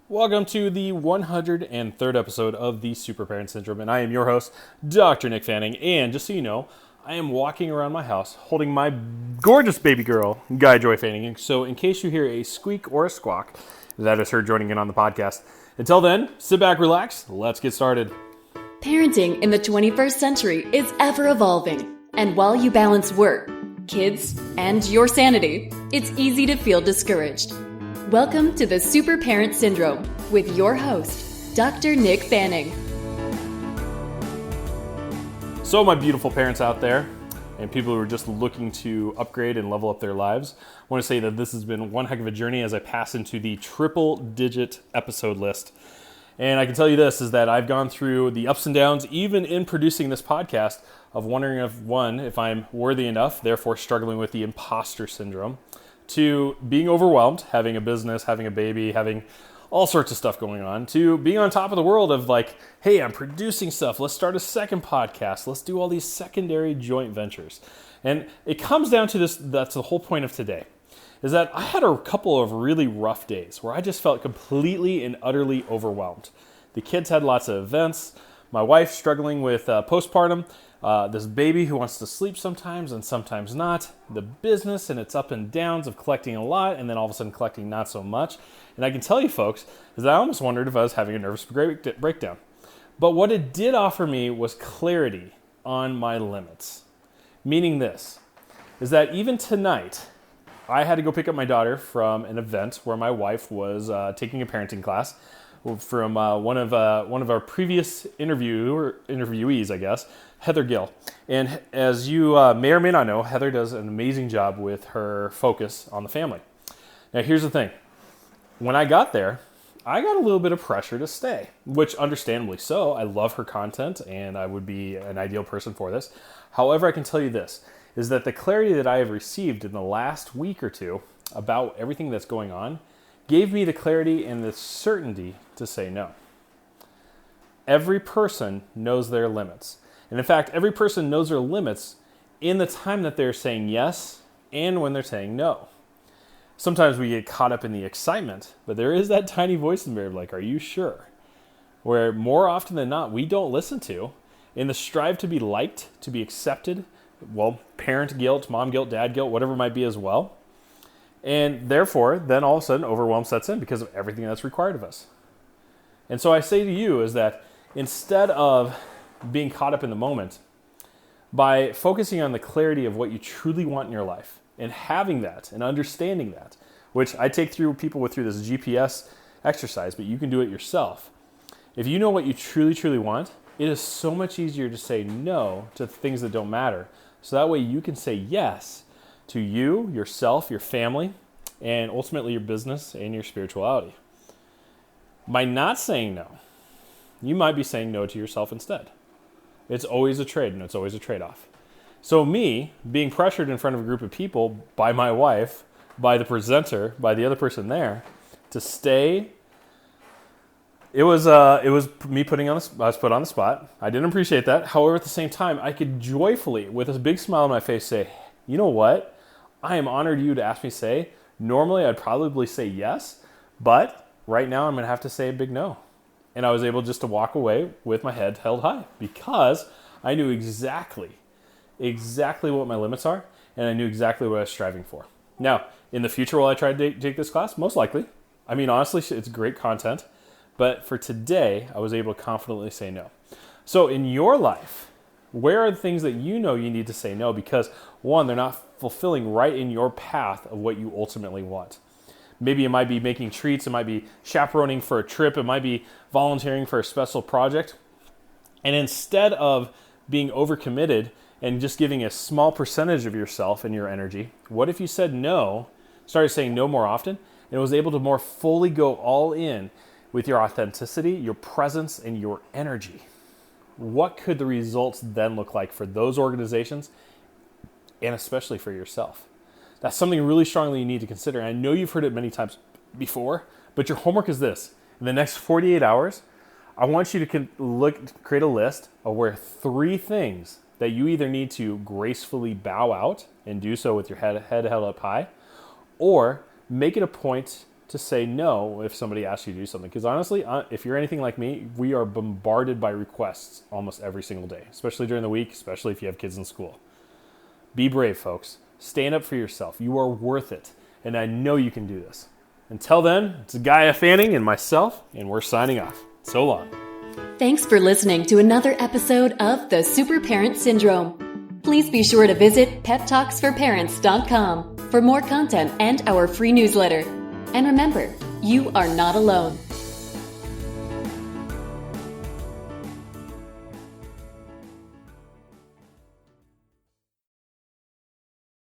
Welcome to the 103rd episode of the Super Parent Syndrome, and I am your host, Dr. Nick Fanning, and just so you know, I am walking around my house holding my gorgeous baby girl, Guy Joy Fanning, so in case you hear a squeak or a squawk, that is her joining in on the podcast. Until then, sit back, relax, let's get started. Parenting in the 21st century is ever evolving, and while you balance work, kids, and your sanity, it's easy to feel discouraged. Welcome to the Super Parent Syndrome with your host, Dr. Nick Fanning. So my beautiful parents out there, and people who are just looking to upgrade and level up their lives, I want to say that this has been one heck of a journey as I pass into the triple-digit episode list. And I can tell you this, is that I've gone through the ups and downs, even in producing this podcast, of wondering if I'm worthy enough, therefore struggling with the imposter syndrome, to being overwhelmed, having a business, having a baby, having all sorts of stuff going on, to being on top of the world of like, hey, I'm producing stuff, let's start a second podcast, let's do all these secondary joint ventures. And it comes down to this, that's the whole point of today, is that I had a couple of really rough days where I just felt completely and utterly overwhelmed. The kids had lots of events, my wife struggling with postpartum, this baby who wants to sleep sometimes and sometimes not, the business and its up and downs of collecting a lot and then all of a sudden collecting not so much. And I can tell you folks, is that I almost wondered if I was having a nervous breakdown. But what it did offer me was clarity on my limits. Meaning this, is that even tonight, I had to go pick up my daughter from an event where my wife was taking a parenting class from one of our previous interviewees, I guess, Heather Gill. And as you may or may not know, Heather does an amazing job with her focus on the family. Now, here's the thing. When I got there, I got a little bit of pressure to stay, which understandably so. I love her content, and I would be an ideal person for this. However, I can tell you this, is that the clarity that I have received in the last week or two about everything that's going on gave me the clarity and the certainty to say no. Every person knows their limits. And in fact, every person knows their limits in the time that they're saying yes and when they're saying no. Sometimes we get caught up in the excitement, but there is that tiny voice in there like, are you sure? Where more often than not, we don't listen to in the strive to be liked, to be accepted, well, parent guilt, mom guilt, dad guilt, whatever it might be as well. And therefore, then all of a sudden, overwhelm sets in because of everything that's required of us. And so I say to you is that instead of being caught up in the moment, by focusing on the clarity of what you truly want in your life and having that and understanding that, which I take people through this GPS exercise, but you can do it yourself. If you know what you truly, truly want, it is so much easier to say no to things that don't matter. So that way you can say yes to you, yourself, your family, and ultimately your business and your spirituality. By not saying no, you might be saying no to yourself instead. It's always a trade, and it's always a trade-off. So me, being pressured in front of a group of people by my wife, by the presenter, by the other person there, to stay, it was me I was put on the spot. I didn't appreciate that. However, at the same time, I could joyfully, with a big smile on my face, say, you know what? I am honored you to ask me to say. Normally, I'd probably say yes, but right now I'm going to have to say a big no. And I was able just to walk away with my head held high because I knew exactly what my limits are, and I knew exactly what I was striving for. Now, in the future, will I try to take this class? Most likely. I mean, honestly, it's great content. But for today, I was able to confidently say no. So in your life, where are the things that you know you need to say no? Because one, they're not fulfilling right in your path of what you ultimately want. Maybe it might be making treats, it might be chaperoning for a trip, it might be volunteering for a special project. And instead of being overcommitted and just giving a small percentage of yourself and your energy, what if you said no, started saying no more often, and was able to more fully go all in with your authenticity, your presence, and your energy? What could the results then look like for those organizations and especially for yourself? That's something really strongly you need to consider. And I know you've heard it many times before, but your homework is this. In the next 48 hours, I want you to create a list of where 3 things that you either need to gracefully bow out and do so with your head held up high, or make it a point to say no if somebody asks you to do something. Because honestly, if you're anything like me, we are bombarded by requests almost every single day, especially during the week, especially if you have kids in school. Be brave, folks. Stand up for yourself. You are worth it. And I know you can do this. Until then, it's Gaia Fanning and myself, and we're signing off. So long. Thanks for listening to another episode of The Super Parent Syndrome. Please be sure to visit peptalksforparents.com for more content and our free newsletter. And remember, you are not alone.